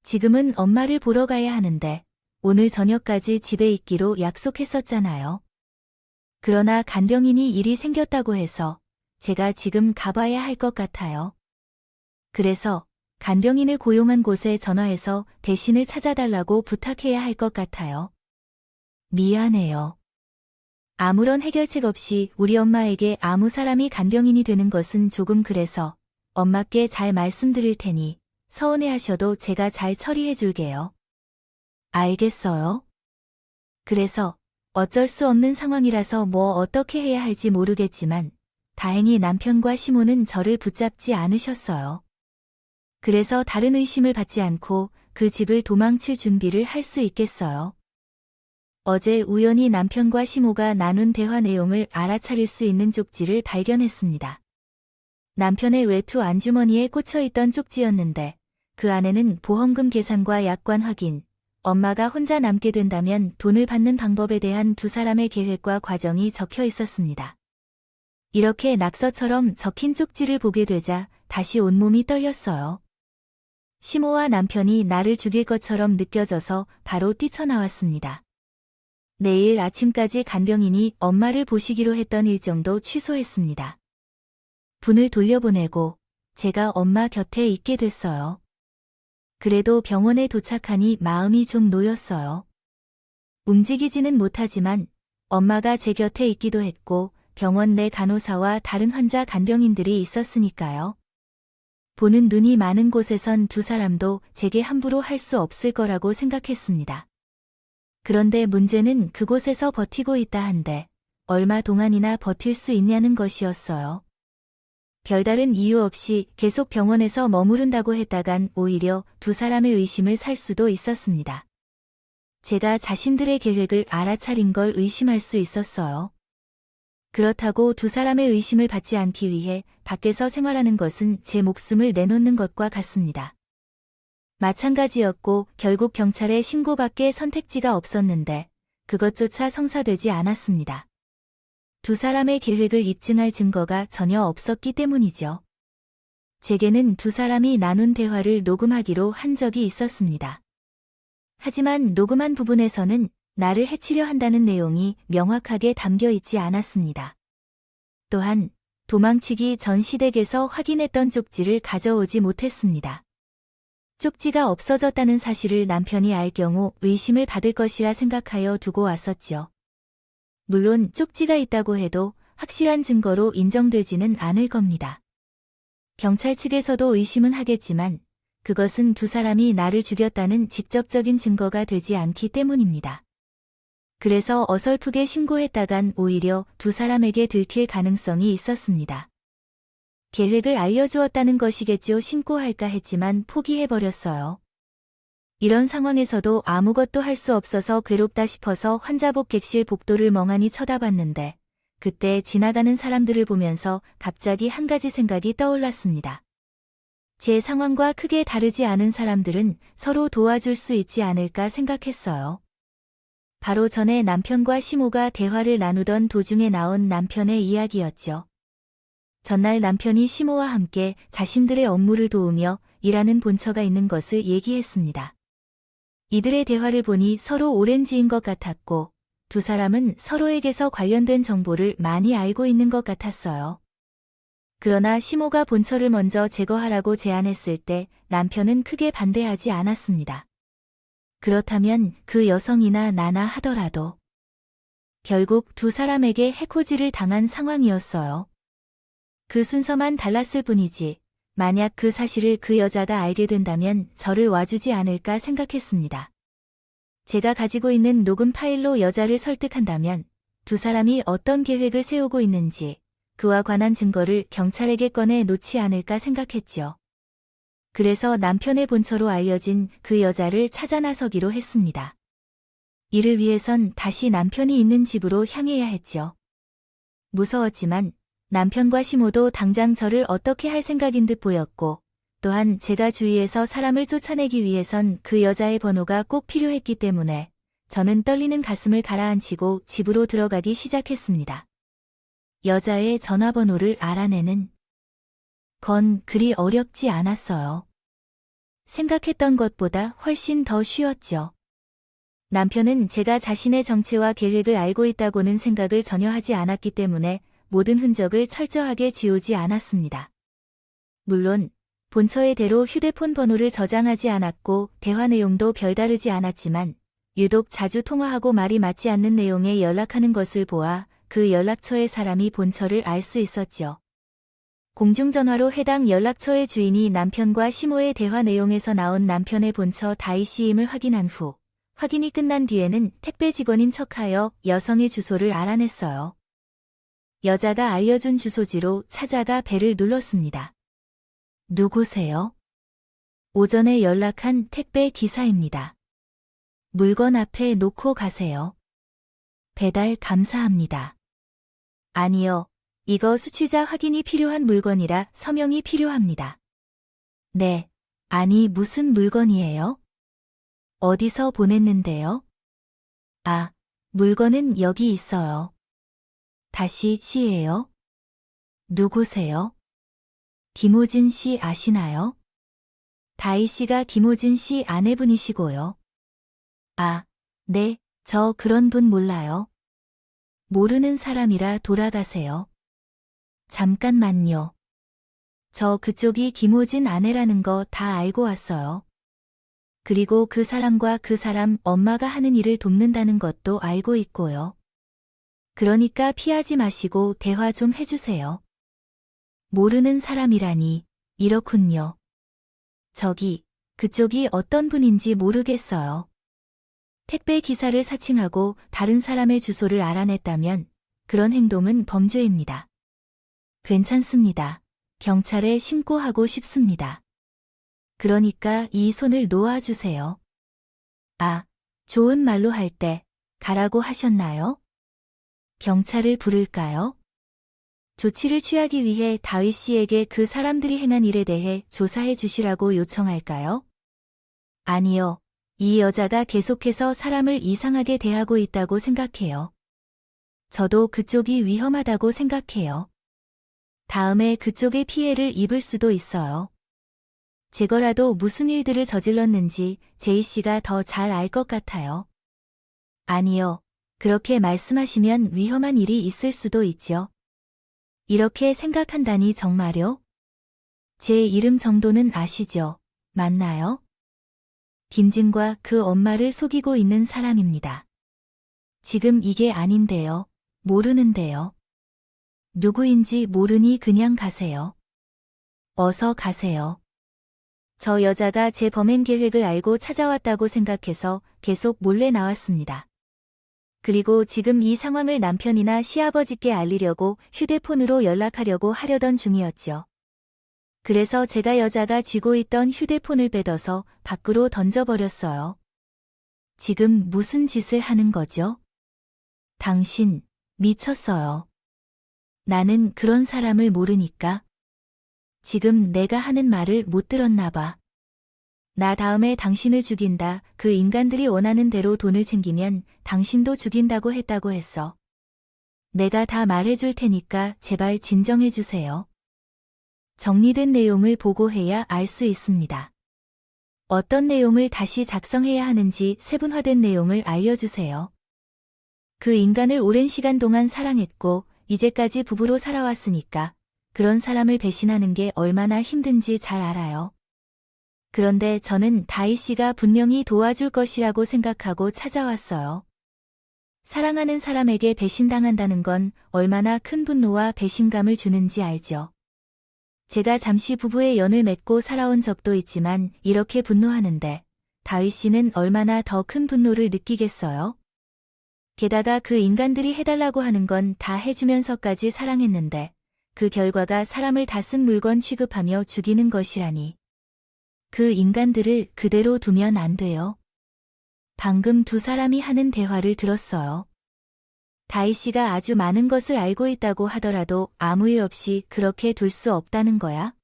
지금은 엄마를 보러 가야 하는데 오늘 저녁까지 집에 있기로 약속했었잖아요. 그러나 간병인이 일이 생겼다고 해서 제가 지금 가봐야 할 것 같아요. 그래서 간병인을 고용한 곳에 전화해서 대신을 찾아달라고 부탁해야 할 것 같아요. 미안해요. 아무런 해결책 없이 우리 엄마에게 아무 사람이 간병인이 되는 것은 조금 그래서 엄마께 잘 말씀드릴 테니 서운해하셔도 제가 잘 처리해 줄게요. 알겠어요? 그래서 어쩔 수 없는 상황이라서 뭐 어떻게 해야 할지 모르겠지만 다행히 남편과 시모는 저를 붙잡지 않으셨어요. 그래서 다른 의심을 받지 않고 그 집을 도망칠 준비를 할 수 있겠어요. 어제 우연히 남편과 시모가 나눈 대화 내용을 알아차릴 수 있는 쪽지를 발견했습니다. 남편의 외투 안주머니에 꽂혀있던 쪽지였는데 그 안에는 보험금 계산과 약관 확인, 엄마가 혼자 남게 된다면 돈을 받는 방법에 대한 두 사람의 계획과 과정이 적혀 있었습니다. 이렇게 낙서처럼 적힌 쪽지를 보게 되자 다시 온몸이 떨렸어요. 시모와 남편이 나를 죽일 것처럼 느껴져서 바로 뛰쳐나왔습니다. 내일 아침까지 간병인이 엄마를 보시기로 했던 일정도 취소했습니다. 분을 돌려보내고 제가 엄마 곁에 있게 됐어요. 그래도 병원에 도착하니 마음이 좀 놓였어요. 움직이지는 못하지만 엄마가 제 곁에 있기도 했고 병원 내 간호사와 다른 환자 간병인들이 있었으니까요. 보는 눈이 많은 곳에선 두 사람도 제게 함부로 할 수 없을 거라고 생각했습니다. 그런데 문제는 그곳에서 버티고 있다 한데 얼마 동안이나 버틸 수 있냐는 것이었어요. 별다른 이유 없이 계속 병원에서 머무른다고 했다간 오히려 두 사람의 의심을 살 수도 있었습니다. 제가 자신들의 계획을 알아차린 걸 의심할 수 있었어요. 그렇다고 두 사람의 의심을 받지 않기 위해 밖에서 생활하는 것은 제 목숨을 내놓는 것과 같습니다. 마찬가지였고 결국 경찰에 신고밖에 선택지가 없었는데 그것조차 성사되지 않았습니다. 두 사람의 계획을 입증할 증거가 전혀 없었기 때문이죠. 제게는 두 사람이 나눈 대화를 녹음하기로 한 적이 있었습니다. 하지만 녹음한 부분에서는 나를 해치려 한다는 내용이 명확하게 담겨 있지 않았습니다. 또한 도망치기 전 시댁에서 확인했던 쪽지를 가져오지 못했습니다. 쪽지가 없어졌다는 사실을 남편이 알 경우 의심을 받을 것이라 생각하여 두고 왔었죠. 물론 쪽지가 있다고 해도 확실한 증거로 인정되지는 않을 겁니다. 경찰 측에서도 의심은 하겠지만 그것은 두 사람이 나를 죽였다는 직접적인 증거가 되지 않기 때문입니다. 그래서 어설프게 신고했다간 오히려 두 사람에게 들킬 가능성이 있었습니다. 계획을 알려주었다는 것이겠죠. 신고할까 했지만 포기해버렸어요. 이런 상황에서도 아무것도 할 수 없어서 괴롭다 싶어서 환자복 객실 복도를 멍하니 쳐다봤는데 그때 지나가는 사람들을 보면서 갑자기 한 가지 생각이 떠올랐습니다. 제 상황과 크게 다르지 않은 사람들은 서로 도와줄 수 있지 않을까 생각했어요. 바로 전에 남편과 시모가 대화를 나누던 도중에 나온 남편의 이야기였죠. 전날 남편이 시모와 함께 자신들의 업무를 도우며 일하는 본처가 있는 것을 얘기했습니다. 이들의 대화를 보니 서로 오랜 지인 것 같았고 두 사람은 서로에게서 관련된 정보를 많이 알고 있는 것 같았어요. 그러나 시모가 본처를 먼저 제거하라고 제안했을 때 남편은 크게 반대하지 않았습니다. 그렇다면 그 여성이나 나나 하더라도 결국 두 사람에게 해코지를 당한 상황이었어요. 그 순서만 달랐을 뿐이지 만약 그 사실을 그 여자가 알게 된다면 저를 와주지 않을까 생각했습니다. 제가 가지고 있는 녹음 파일로 여자를 설득한다면 두 사람이 어떤 계획을 세우고 있는지 그와 관한 증거를 경찰에게 꺼내 놓지 않을까 생각했죠. 그래서 남편의 본처로 알려진 그 여자를 찾아 나서기로 했습니다. 이를 위해선 다시 남편이 있는 집으로 향해야 했죠. 무서웠지만 남편과 시모도 당장 저를 어떻게 할 생각인 듯 보였고 또한 제가 주위에서 사람을 쫓아내기 위해선 그 여자의 번호가 꼭 필요했기 때문에 저는 떨리는 가슴을 가라앉히고 집으로 들어가기 시작했습니다. 여자의 전화번호를 알아내는 건 그리 어렵지 않았어요. 생각했던 것보다 훨씬 더 쉬웠죠. 남편은 제가 자신의 정체와 계획을 알고 있다고는 생각을 전혀 하지 않았기 때문에 모든 흔적을 철저하게 지우지 않았습니다. 물론 본처의 대로 휴대폰 번호를 저장하지 않았고 대화 내용도 별다르지 않았지만 유독 자주 통화하고 말이 맞지 않는 내용에 연락하는 것을 보아 그 연락처의 사람이 본처를 알 수 있었죠. 공중전화로 해당 연락처의 주인이 남편과 시모의 대화 내용에서 나온 남편의 본처 다이 씨임을 확인한 후 확인이 끝난 뒤에는 택배 직원인 척하여 여성의 주소를 알아냈어요. 여자가 알려준 주소지로 찾아가 벨을 눌렀습니다. 누구세요? 오전에 연락한 택배 기사입니다. 물건 앞에 놓고 가세요. 배달 감사합니다. 아니요. 이거 수취자 확인이 필요한 물건이라 서명이 필요합니다. 네. 아니 무슨 물건이에요? 어디서 보냈는데요? 아, 물건은 여기 있어요. 다시 씨예요? 누구세요? 김호진 씨 아시나요? 다희 씨가 김호진 씨 아내분이시고요. 아, 네, 저 그런 분 몰라요. 모르는 사람이라 돌아가세요. 잠깐만요. 저 그쪽이 김호진 아내라는 거 다 알고 왔어요. 그리고 그 사람과 그 사람 엄마가 하는 일을 돕는다는 것도 알고 있고요. 그러니까 피하지 마시고 대화 좀 해주세요. 모르는 사람이라니, 이렇군요. 저기, 그쪽이 어떤 분인지 모르겠어요. 택배 기사를 사칭하고 다른 사람의 주소를 알아냈다면 그런 행동은 범죄입니다. 괜찮습니다. 경찰에 신고하고 싶습니다. 그러니까 이 손을 놓아주세요. 아, 좋은 말로 할 때 가라고 하셨나요? 경찰을 부를까요? 조치를 취하기 위해 다윗 씨에게 그 사람들이 행한 일에 대해 조사해 주시라고 요청할까요? 아니요. 이 여자가 계속해서 사람을 이상하게 대하고 있다고 생각해요. 저도 그쪽이 위험하다고 생각해요. 다음에 그쪽의 피해를 입을 수도 있어요. 제거라도 무슨 일들을 저질렀는지 제이 씨가 더 잘 알 것 같아요. 아니요. 그렇게 말씀하시면 위험한 일이 있을 수도 있죠. 이렇게 생각한다니 정말요? 제 이름 정도는 아시죠? 맞나요? 김진과 그 엄마를 속이고 있는 사람입니다. 지금 이게 아닌데요. 모르는데요. 누구인지 모르니 그냥 가세요. 어서 가세요. 저 여자가 제 범행 계획을 알고 찾아왔다고 생각해서 계속 몰래 나왔습니다. 그리고 지금 이 상황을 남편이나 시아버지께 알리려고 휴대폰으로 연락하려고 하려던 중이었죠. 그래서 제가 여자가 쥐고 있던 휴대폰을 빼둬서 밖으로 던져버렸어요. 지금 무슨 짓을 하는 거죠? 당신, 미쳤어요. 나는 그런 사람을 모르니까. 지금 내가 하는 말을 못 들었나 봐. 나 다음에 당신을 죽인다. 그 인간들이 원하는 대로 돈을 챙기면 당신도 죽인다고 했다고 했어. 내가 다 말해줄 테니까 제발 진정해주세요. 정리된 내용을 보고해야 알 수 있습니다. 어떤 내용을 다시 작성해야 하는지 세분화된 내용을 알려주세요. 그 인간을 오랜 시간 동안 사랑했고 이제까지 부부로 살아왔으니까 그런 사람을 배신하는 게 얼마나 힘든지 잘 알아요. 그런데 저는 다희 씨가 분명히 도와줄 것이라고 생각하고 찾아왔어요. 사랑하는 사람에게 배신당한다는 건 얼마나 큰 분노와 배신감을 주는지 알죠. 제가 잠시 부부의 연을 맺고 살아온 적도 있지만 이렇게 분노하는데 다희 씨는 얼마나 더 큰 분노를 느끼겠어요? 게다가 그 인간들이 해달라고 하는 건 다 해주면서까지 사랑했는데 그 결과가 사람을 다 쓴 물건 취급하며 죽이는 것이라니. 그 인간들을 그대로 두면 안 돼요. 방금 두 사람이 하는 대화를 들었어요. 다희 씨가 아주 많은 것을 알고 있다고 하더라도 아무 일 없이 그렇게 둘 수 없다는 거야?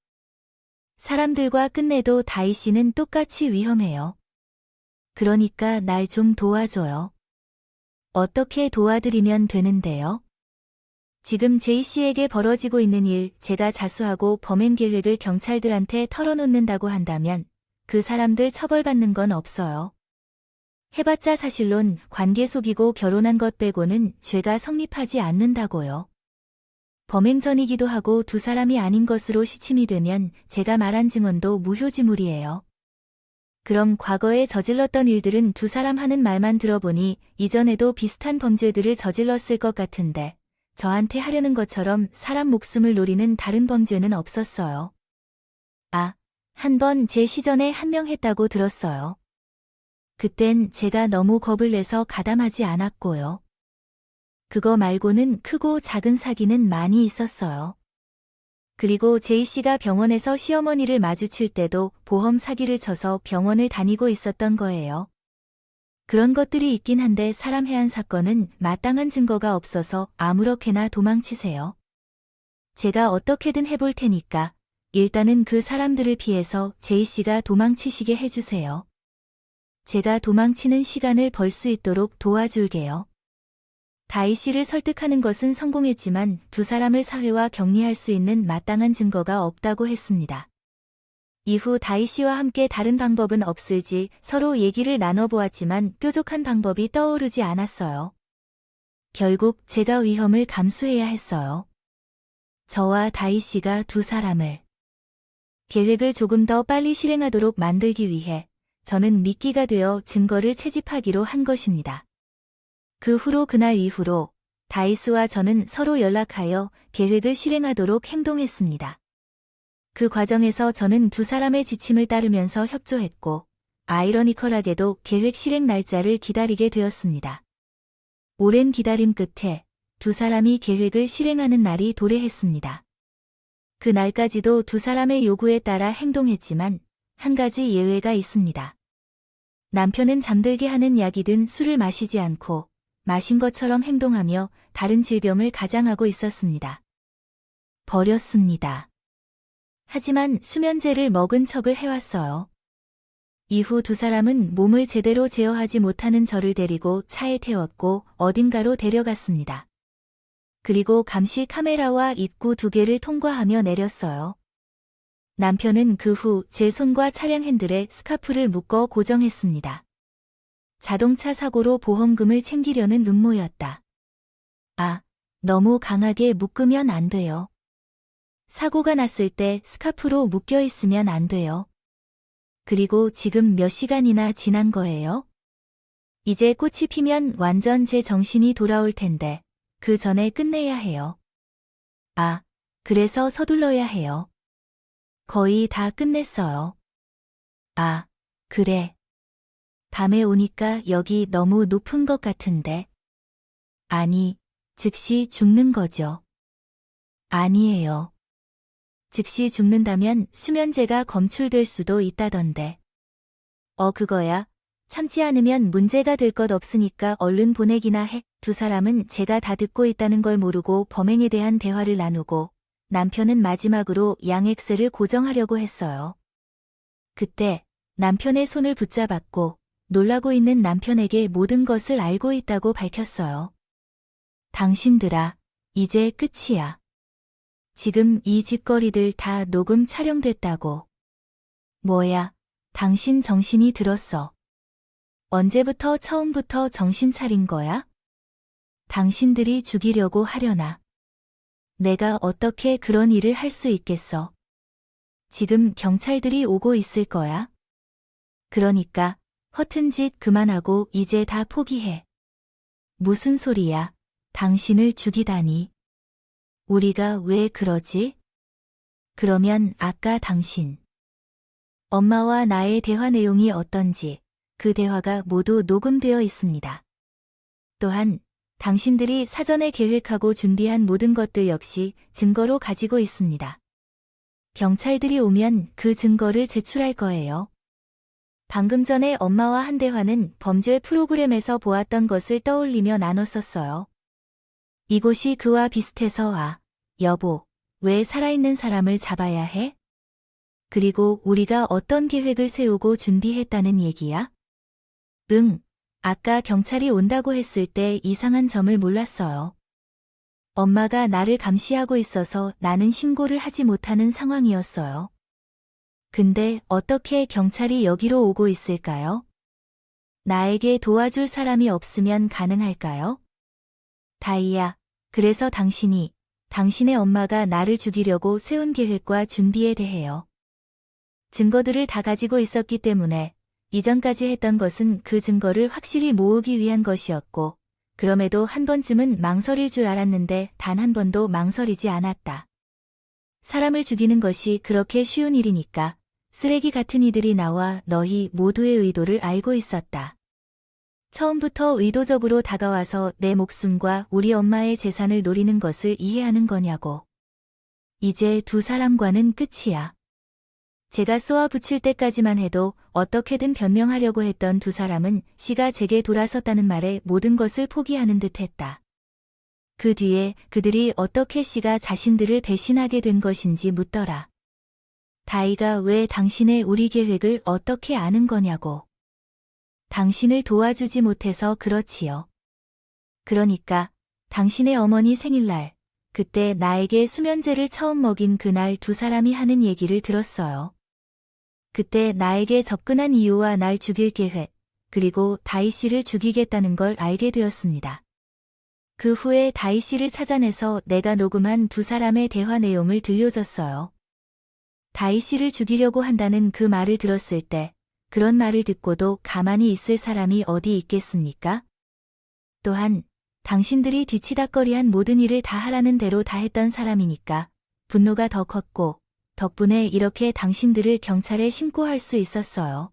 사람들과 끝내도 다희 씨는 똑같이 위험해요. 그러니까 날 좀 도와줘요. 어떻게 도와드리면 되는데요? 지금 제이 씨에게 벌어지고 있는 일, 제가 자수하고 범행 계획을 경찰들한테 털어놓는다고 한다면 그 사람들 처벌받는 건 없어요. 해봤자 사실론 관계 속이고 결혼한 것 빼고는 죄가 성립하지 않는다고요. 범행 전이기도 하고 두 사람이 아닌 것으로 시침이 되면 제가 말한 증언도 무효지물이에요. 그럼 과거에 저질렀던 일들은 두 사람 하는 말만 들어보니 이전에도 비슷한 범죄들을 저질렀을 것 같은데 저한테 하려는 것처럼 사람 목숨을 노리는 다른 범죄는 없었어요. 아, 한 번 제 시전에 한 명 했다고 들었어요. 그땐 제가 너무 겁을 내서 가담하지 않았고요. 그거 말고는 크고 작은 사기는 많이 있었어요. 그리고 제이 씨가 병원에서 시어머니를 마주칠 때도 보험 사기를 쳐서 병원을 다니고 있었던 거예요. 그런 것들이 있긴 한데 사람 해한 사건은 마땅한 증거가 없어서 아무렇게나 도망치세요. 제가 어떻게든 해볼 테니까 일단은 그 사람들을 피해서 제이 씨가 도망치시게 해주세요. 제가 도망치는 시간을 벌 수 있도록 도와줄게요. 다희 씨를 설득하는 것은 성공했지만 두 사람을 사회와 격리할 수 있는 마땅한 증거가 없다고 했습니다. 이후 다희 씨와 함께 다른 방법은 없을지 서로 얘기를 나눠보았지만 뾰족한 방법이 떠오르지 않았어요. 결국 제가 위험을 감수해야 했어요. 저와 다희 씨가 두 사람을 계획을 조금 더 빨리 실행하도록 만들기 위해 저는 미끼가 되어 증거를 채집하기로 한 것입니다. 그 후로 그날 이후로 다이스와 저는 서로 연락하여 계획을 실행하도록 행동했습니다. 그 과정에서 저는 두 사람의 지침을 따르면서 협조했고 아이러니컬하게도 계획 실행 날짜를 기다리게 되었습니다. 오랜 기다림 끝에 두 사람이 계획을 실행하는 날이 도래했습니다. 그 날까지도 두 사람의 요구에 따라 행동했지만 한 가지 예외가 있습니다. 남편은 잠들게 하는 약이든 술을 마시지 않고 마신 것처럼 행동하며 다른 질병을 가장하고 있었습니다. 버렸습니다. 하지만 수면제를 먹은 척을 해왔어요. 이후 두 사람은 몸을 제대로 제어하지 못하는 저를 데리고 차에 태웠고 어딘가로 데려갔습니다. 그리고 감시 카메라와 입구 2개를 통과하며 내렸어요. 남편은 그 후 제 손과 차량 핸들에 스카프를 묶어 고정했습니다. 자동차 사고로 보험금을 챙기려는 음모였다. 아, 너무 강하게 묶으면 안 돼요. 사고가 났을 때 스카프로 묶여 있으면 안 돼요. 그리고 지금 몇 시간이나 지난 거예요? 이제 꽃이 피면 완전 제 정신이 돌아올 텐데 그 전에 끝내야 해요. 아, 그래서 서둘러야 해요. 거의 다 끝냈어요. 아, 그래. 밤에 오니까 여기 너무 높은 것 같은데. 아니, 즉시 죽는 거죠. 아니에요. 즉시 죽는다면 수면제가 검출될 수도 있다던데. 그거야. 참지 않으면 문제가 될 것 없으니까 얼른 보내기나 해. 두 사람은 제가 다 듣고 있다는 걸 모르고 범행에 대한 대화를 나누고 남편은 마지막으로 양엑셀을 고정하려고 했어요. 그때 남편의 손을 붙잡았고 놀라고 있는 남편에게 모든 것을 알고 있다고 밝혔어요. 당신들아, 이제 끝이야. 지금 이 짓거리들 다 녹음 촬영됐다고. 뭐야, 당신 정신이 들었어. 언제부터 처음부터 정신 차린 거야? 당신들이 죽이려고 하려나? 내가 어떻게 그런 일을 할 수 있겠어? 지금 경찰들이 오고 있을 거야? 그러니까 허튼 짓 그만하고 이제 다 포기해. 무슨 소리야? 당신을 죽이다니. 우리가 왜 그러지? 그러면 아까 당신. 엄마와 나의 대화 내용이 어떤지 그 대화가 모두 녹음되어 있습니다. 또한 당신들이 사전에 계획하고 준비한 모든 것들 역시 증거로 가지고 있습니다. 경찰들이 오면 그 증거를 제출할 거예요. 방금 전에 엄마와 한 대화는 범죄 프로그램에서 보았던 것을 떠올리며 나눴었어요. 이곳이 그와 비슷해서 여보, 왜 살아있는 사람을 잡아야 해? 그리고 우리가 어떤 계획을 세우고 준비했다는 얘기야? 응, 아까 경찰이 온다고 했을 때 이상한 점을 몰랐어요. 엄마가 나를 감시하고 있어서 나는 신고를 하지 못하는 상황이었어요. 근데 어떻게 경찰이 여기로 오고 있을까요? 나에게 도와줄 사람이 없으면 가능할까요? 다이야, 그래서 당신의 엄마가 나를 죽이려고 세운 계획과 준비에 대해요. 증거들을 다 가지고 있었기 때문에 이전까지 했던 것은 그 증거를 확실히 모으기 위한 것이었고, 그럼에도 한 번쯤은 망설일 줄 알았는데 단 한 번도 망설이지 않았다. 사람을 죽이는 것이 그렇게 쉬운 일이니까 쓰레기 같은 이들이 나와 너희 모두의 의도를 알고 있었다. 처음부터 의도적으로 다가와서 내 목숨과 우리 엄마의 재산을 노리는 것을 이해하는 거냐고. 이제 두 사람과는 끝이야. 제가 쏘아 붙일 때까지만 해도 어떻게든 변명하려고 했던 두 사람은 씨가 제게 돌아섰다는 말에 모든 것을 포기하는 듯 했다. 그 뒤에 그들이 어떻게 씨가 자신들을 배신하게 된 것인지 묻더라. 다이가 왜 당신의 우리 계획을 어떻게 아는 거냐고. 당신을 도와주지 못해서 그렇지요. 그러니까 당신의 어머니 생일날, 그때 나에게 수면제를 처음 먹인 그날 두 사람이 하는 얘기를 들었어요. 그때 나에게 접근한 이유와 날 죽일 계획, 그리고 다이 씨를 죽이겠다는 걸 알게 되었습니다. 그 후에 다이 씨를 찾아내서 내가 녹음한 두 사람의 대화 내용을 들려줬어요. 다이 씨를 죽이려고 한다는 그 말을 들었을 때, 그런 말을 듣고도 가만히 있을 사람이 어디 있겠습니까? 또한 당신들이 뒤치다꺼리한 모든 일을 다 하라는 대로 다 했던 사람이니까 분노가 더 컸고 덕분에 이렇게 당신들을 경찰에 신고할 수 있었어요.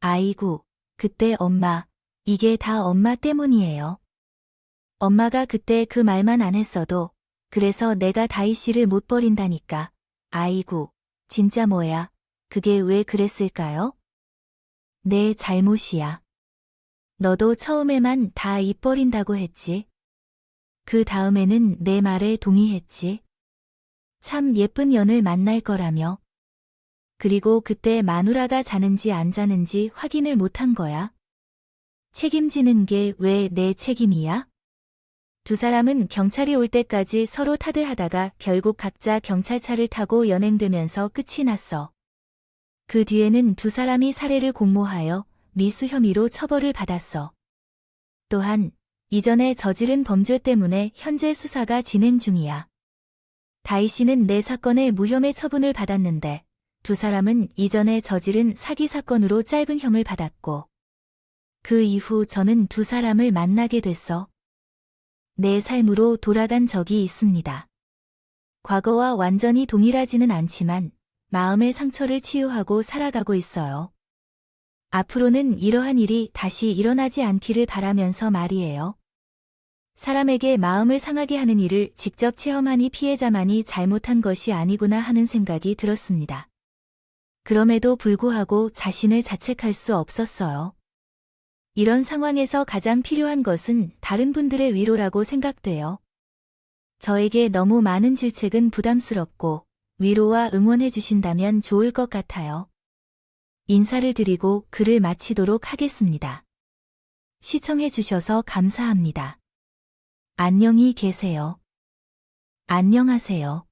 아이고, 그때 엄마, 이게 다 엄마 때문이에요. 엄마가 그때 그 말만 안 했어도 그래서 내가 다이 씨를 못 버린다니까. 아이고, 진짜 뭐야, 그게 왜 그랬을까요? 내 잘못이야. 너도 처음에만 다 입 버린다고 했지. 그 다음에는 내 말에 동의했지. 참 예쁜 연을 만날 거라며. 그리고 그때 마누라가 자는지 안 자는지 확인을 못한 거야. 책임지는 게 왜 내 책임이야? 두 사람은 경찰이 올 때까지 서로 타들하다가 결국 각자 경찰차를 타고 연행되면서 끝이 났어. 그 뒤에는 두 사람이 살해를 공모하여 미수 혐의로 처벌을 받았어. 또한 이전에 저지른 범죄 때문에 현재 수사가 진행 중이야. 다이 씨는 내 사건에 무혐의 처분을 받았는데 두 사람은 이전에 저지른 사기 사건으로 짧은 형을 받았고 그 이후 저는 두 사람을 만나게 됐어. 내 삶으로 돌아간 적이 있습니다. 과거와 완전히 동일하지는 않지만 마음의 상처를 치유하고 살아가고 있어요. 앞으로는 이러한 일이 다시 일어나지 않기를 바라면서 말이에요. 사람에게 마음을 상하게 하는 일을 직접 체험하니 피해자만이 잘못한 것이 아니구나 하는 생각이 들었습니다. 그럼에도 불구하고 자신을 자책할 수 없었어요. 이런 상황에서 가장 필요한 것은 다른 분들의 위로라고 생각돼요. 저에게 너무 많은 질책은 부담스럽고 위로와 응원해 주신다면 좋을 것 같아요. 인사를 드리고 글을 마치도록 하겠습니다. 시청해 주셔서 감사합니다. 안녕히 계세요. 안녕하세요.